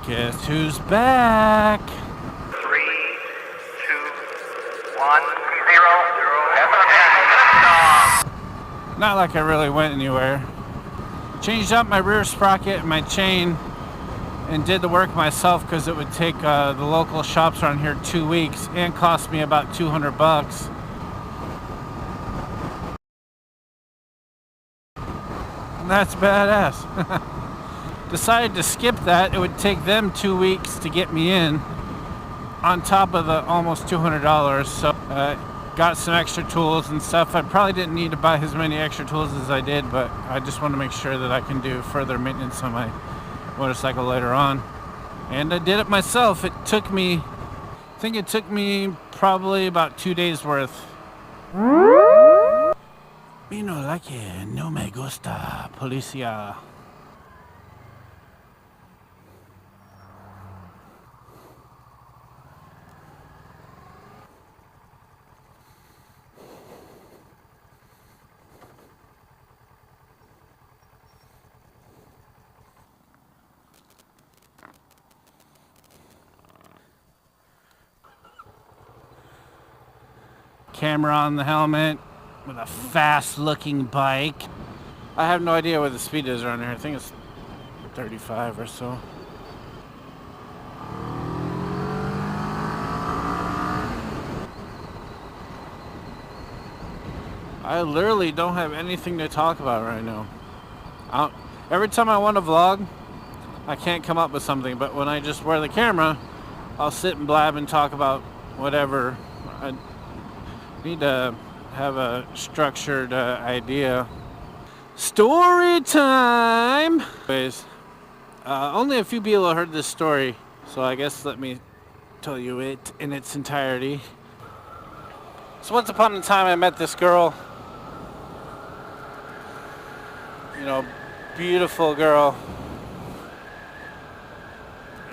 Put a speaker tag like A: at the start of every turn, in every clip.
A: Guess who's back?
B: 3, 2, 1, 0.
A: Not like I really went anywhere. Changed up my rear sprocket and my chain and did the work myself because it would take the local shops around here 2 weeks and cost me about $200. And that's badass. Decided to skip that. It would take them 2 weeks to get me in on top of the almost $200. So got some extra tools and stuff. I probably didn't need to buy as many extra tools as I did, but I just want to make sure that I can do further maintenance on my motorcycle later on. And I did it myself. It took me, I think it took me probably about 2 days worth. Me no like it, no me gusta, policia. Camera on the helmet with a fast looking bike. I have no idea what the speed is around here. I think it's 35 or so. I literally don't have anything to talk about right now. Every time I want to vlog, I can't come up with something, but when I just wear the camera, I'll sit and blab and talk about whatever. I need to have a structured idea. Story time! Anyways, only a few people heard this story, so I guess let me tell you it in its entirety. So once upon a time I met this girl. You know, beautiful girl.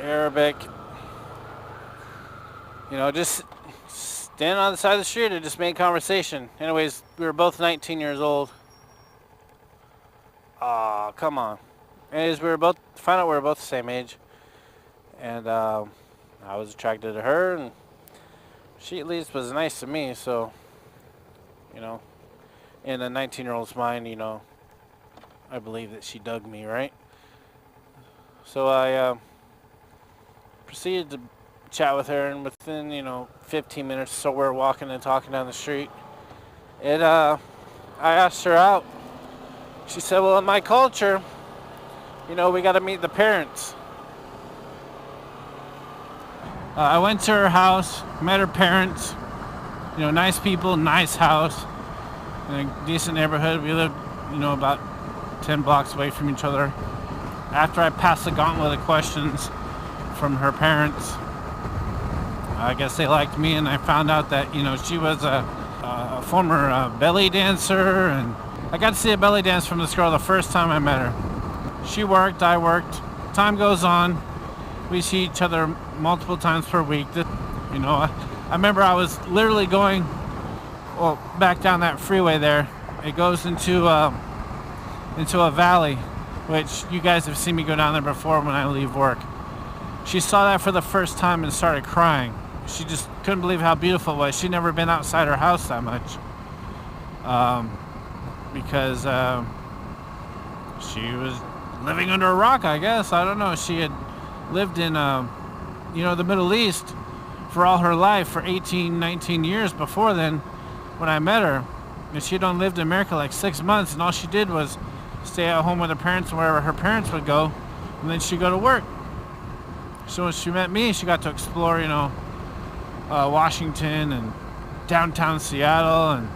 A: Arabic. You know, just standing on the side of the street and just made conversation. Anyways, we were both 19 years old. Aw, come on. Anyways, found out we were both the same age. And I was attracted to her, and she at least was nice to me, so, you know, in a 19-year-old's mind, you know, I believe that she dug me, right? So I proceeded to chat with her, and within, you know, 15 minutes so we're walking and talking down the street, and I asked her out. She said, well, in my culture, you know, we got to meet the parents. I went to her house, met her parents. You know, nice people, nice house, in a decent neighborhood. We lived, you know, about 10 blocks away from each other. After I passed the gauntlet of questions from her parents, I guess they liked me, and I found out that, you know, she was a former belly dancer, and I got to see a belly dance from this girl the first time I met her. She worked, I worked. Time goes on. We see each other multiple times per week. You know, I remember I was literally going, well, back down that freeway there. It goes into a valley, which you guys have seen me go down there before when I leave work. She saw that for the first time and started crying. She just couldn't believe how beautiful it was. She'd never been outside her house that much. Because she was living under a rock, I guess. I don't know. She had lived in, you know, the Middle East for all her life, for 18, 19 years before then when I met her. And she'd only lived in America like 6 months, and all she did was stay at home with her parents wherever her parents would go, and then she'd go to work. So when she met me, she got to explore, you know, Washington and downtown Seattle, and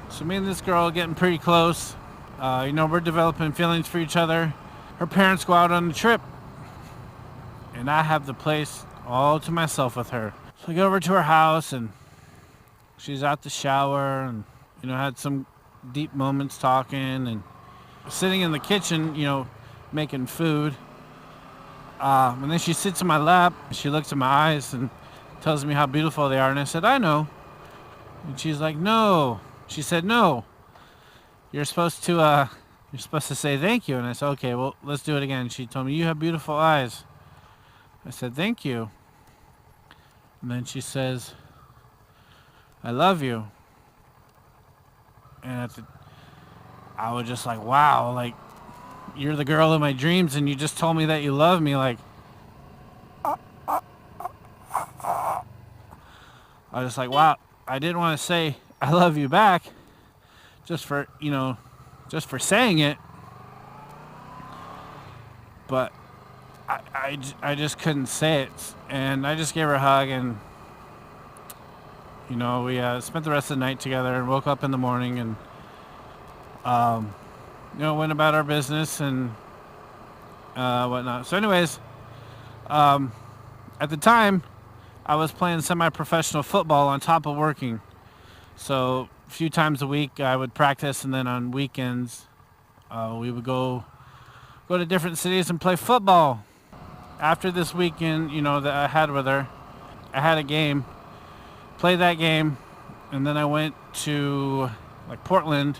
A: so me and this girl are getting pretty close. You know, we're developing feelings for each other. Her parents go out on the trip, and I have the place all to myself with her. So I go over to her house, and she's out the shower, and, you know, had some deep moments talking, and sitting in the kitchen, you know, making food. And then she sits in my lap, she looks in my eyes and tells me how beautiful they are, and I said, I know. And she's like, no. She said, no. You're supposed to say thank you. And I said, okay, well, let's do it again. She told me, you have beautiful eyes. I said, thank you. And then she says, I love you. And I was just like, wow, like, you're the girl of my dreams and you just told me that you love me. Like, I was just like, wow, I didn't want to say I love you back just for, just for saying it. But I just couldn't say it. And I just gave her a hug and, we spent the rest of the night together and woke up in the morning and, went about our business and whatnot. So anyways, at the time, I was playing semi-professional football on top of working. So a few times a week I would practice, and then on weekends we would go to different cities and play football. After this weekend, that I had with her, I had a game, played that game, and then I went to Portland,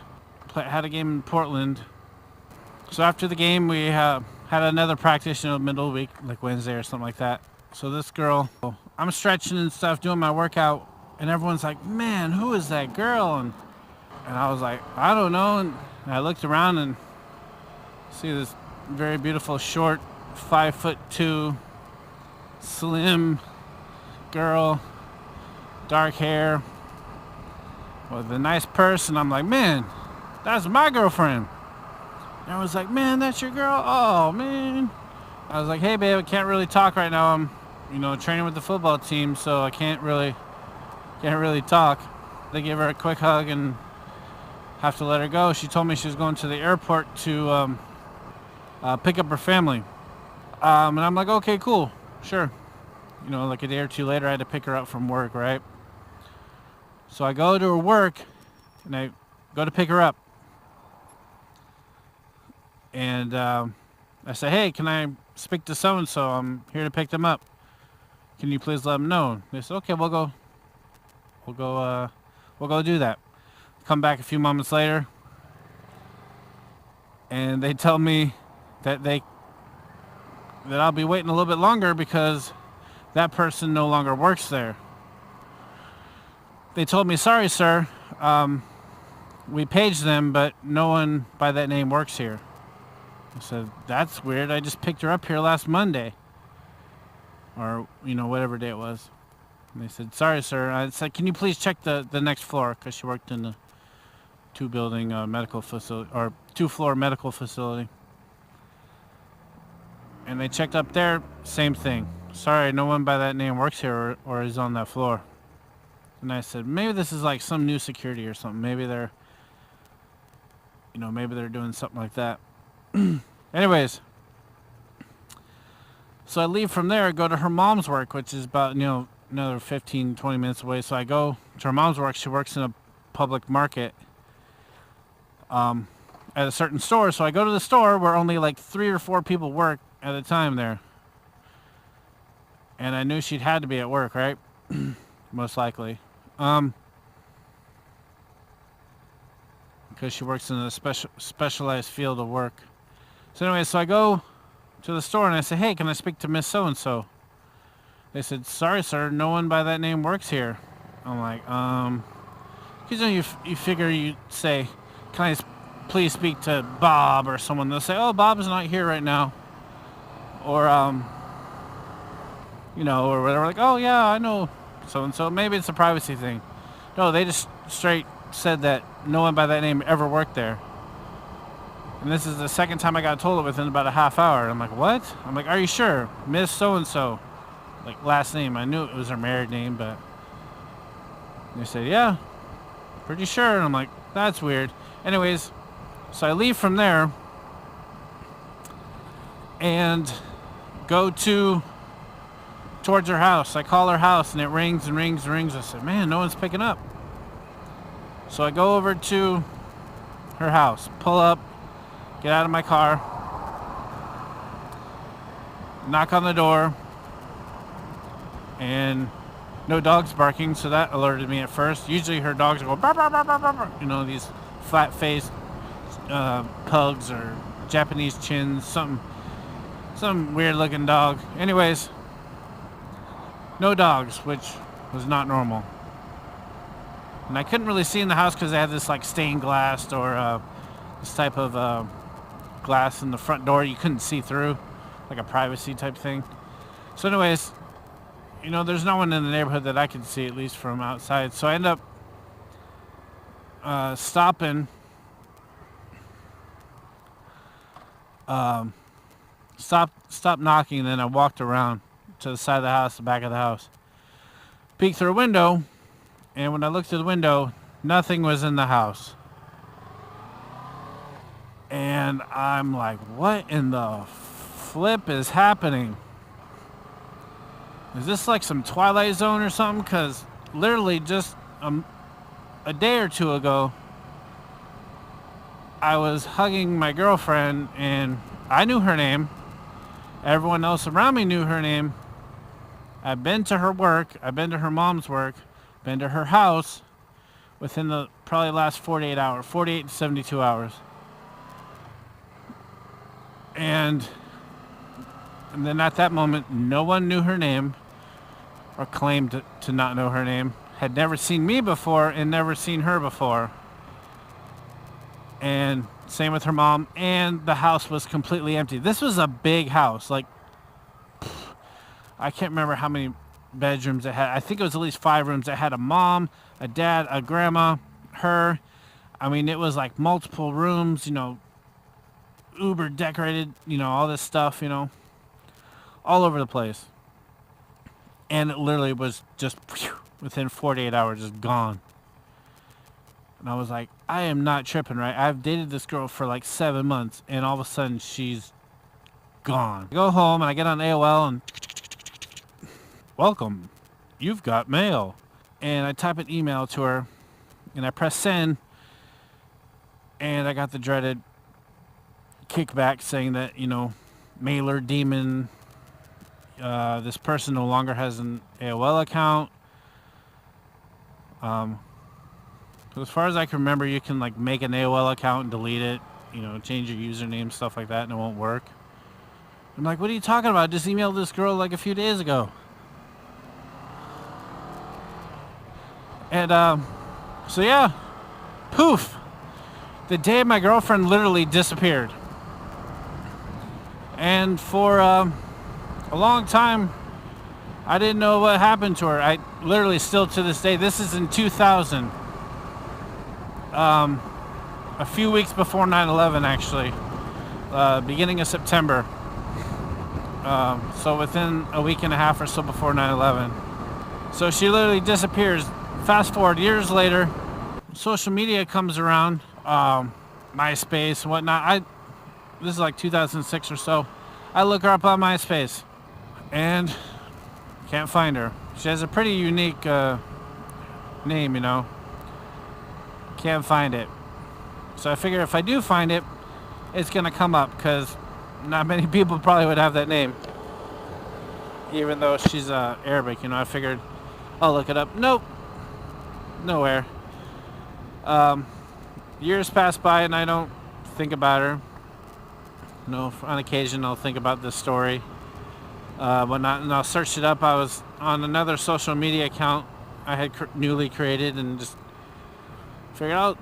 A: had a game in Portland. So after the game, we had another practice in the middle of the week, like Wednesday or something like that. So this girl, I'm stretching and stuff, doing my workout, and everyone's like, man, who is that girl? And I was like, I don't know. And I looked around and see this very beautiful, short, 5'2", slim girl, dark hair, with a nice purse. And I'm like, man, that's my girlfriend. And I was like, man, that's your girl? Oh, man. I was like, hey, babe, I can't really talk right now. I'm, training with the football team, so I can't really talk. They gave her a quick hug and have to let her go. She told me she was going to the airport to pick up her family. And I'm like, okay, cool, sure. Like a day or two later, I had to pick her up from work, right? So I go to her work, and I go to pick her up. And I say, hey, can I speak to so-and-so? I'm here to pick them up. Can you please let them know? They said, okay, we'll go do that. Come back a few moments later, and they tell me that I'll be waiting a little bit longer because that person no longer works there. They told me, sorry, sir, we paged them, but no one by that name works here. I said, that's weird. I just picked her up here last Monday. Or, whatever day it was. And they said, sorry, sir. I said, can you please check the next floor? Because she worked in the two-building medical facility, or two-floor medical facility. And they checked up there, same thing. Sorry, no one by that name works here or is on that floor. And I said, maybe this is like some new security or something. Maybe they're doing something like that. Anyways, so I leave from there, go to her mom's work, which is about, another 15, 20 minutes away. So I go to her mom's work. She works in a public market at a certain store. So I go to the store where only like 3 or 4 people work at a time there. And I knew she'd had to be at work, right? Most likely. Because she works in a specialized field of work. So anyway, so I go to the store and I say, hey, can I speak to Miss So-and-so? They said, sorry, sir, no one by that name works here. I'm like, because you figure you'd say, can I please speak to Bob or someone? They'll say, oh, Bob is not here right now. Or, or whatever. Like, oh, yeah, I know so-and-so. Maybe it's a privacy thing. No, they just straight said that no one by that name ever worked there. And this is the second time I got told it within about a half hour. I'm like, what? I'm like, are you sure? Miss so-and-so. Like, last name. I knew it was her married name, but... they said, yeah, pretty sure. And I'm like, that's weird. Anyways, so I leave from there and go towards her house. I call her house, and it rings and rings and rings. I said, man, no one's picking up. So I go over to her house, pull up, get out of my car, knock on the door, and no dogs barking, so that alerted me at first. Usually her dogs go, bark, bark, bark, bark, bark. These flat-faced pugs or Japanese chins, some weird-looking dog. Anyways, No dogs, which was not normal. And I couldn't really see in the house because they had this like stained glass or this type of glass in the front door you couldn't see through, like a privacy type thing. So anyways, you know, there's no one in the neighborhood that I could see, at least from outside. So I end up stopping. Stopped knocking, and then I walked around to the side of the house, the back of the house. Peeked through a window, and when I looked through the window, nothing was in the house. And I'm like, what in the flip is happening? Is this like some Twilight Zone or something? Because literally just a day or two ago, I was hugging my girlfriend, and I knew her name. Everyone else around me knew her name. I've been to her work. I've been to her mom's work. Been to her house within the probably last 48 to 72 hours. And then at that moment, no one knew her name or claimed to not know her name. Had never seen me before and never seen her before. And same with her mom, and the house was completely empty. This was a big house. Like, I can't remember how many bedrooms it had. I think it was at least 5 rooms. It had a mom, a dad, a grandma, her. I mean, it was like multiple rooms, you know, uber decorated, you know, all this stuff, you know, all over the place. And it literally was just within 48 hours, just gone. And I was like, I am not tripping, right? I've dated this girl for like 7 months, and all of a sudden she's gone. I go home and I get on AOL and welcome, you've got mail. And I type an email to her and I press send, and I got the dreaded kickback saying that, you know, mailer demon, this person no longer has an AOL account. As far as I can remember, you can like make an AOL account and delete it, you know, change your username, stuff like that, and it won't work. I'm like, what are you talking about? I just emailed this girl like a few days ago. And so yeah, poof, the day my girlfriend literally disappeared. And for a long time, I didn't know what happened to her. I literally still to this day, this is in 2000. A few weeks before 9/11, actually, beginning of September. So within a week and a half or so before 9/11. So she literally disappears. Fast forward years later, social media comes around, MySpace and whatnot. This is like 2006 or so. I look her up on MySpace and can't find her. She has a pretty unique name, you know. Can't find it. So I figure if I do find it, it's gonna come up, because not many people probably would have that name, even though she's Arabic, you know. I figured I'll look it up. Nope, nowhere. Years pass by and I don't think about her. You know, on occasion I'll think about this story, whatnot, and I'll search it up. I was on another social media account I had newly created, and just figured out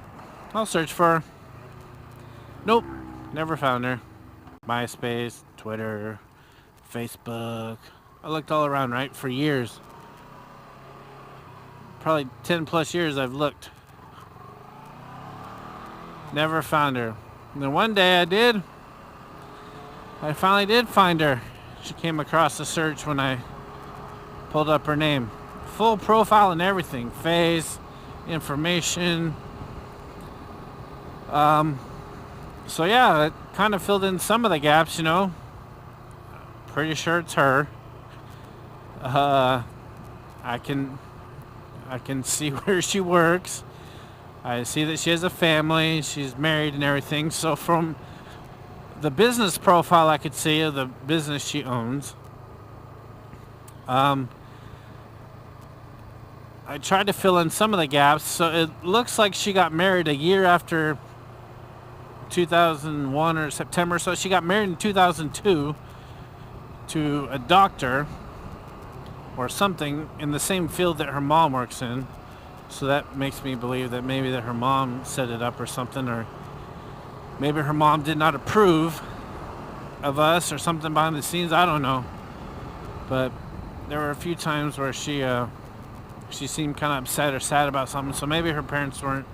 A: I'll search for her. Nope, never found her. MySpace, Twitter, Facebook. I looked all around, right, for years. Probably 10 plus years I've looked. Never found her. And then one day I finally did find her. She came across the search when I pulled up her name. Full profile and everything. Face, information. So yeah, it kind of filled in some of the gaps, you know. Pretty sure it's her. I can see where she works. I see that she has a family. She's married and everything. So from the business profile, I could see of the business she owns. I tried to fill in some of the gaps. So it looks like she got married a year after 2001 or September. So she got married in 2002 to a doctor, or something in the same field that her mom works in. So that makes me believe that maybe that her mom set it up or something, or maybe her mom did not approve of us or something behind the scenes. I don't know. But there were a few times where she seemed kind of upset or sad about something. So maybe her parents weren't,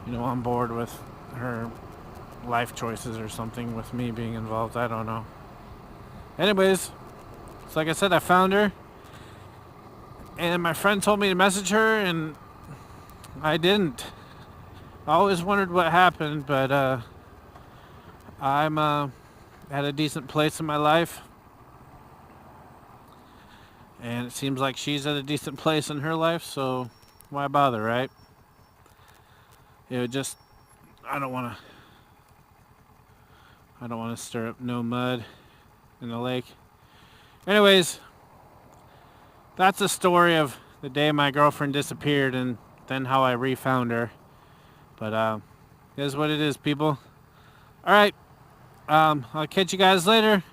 A: on board with her life choices or something with me being involved. I don't know. Anyways, so like I said, I found her. And my friend told me to message her, and I didn't. I always wondered what happened, but I'm at a decent place in my life. And it seems like she's at a decent place in her life, so why bother, right? I don't want to stir up no mud in the lake. Anyways, that's the story of the day my girlfriend disappeared and then how I refound her. But it is what it is, people. Alright, I'll catch you guys later.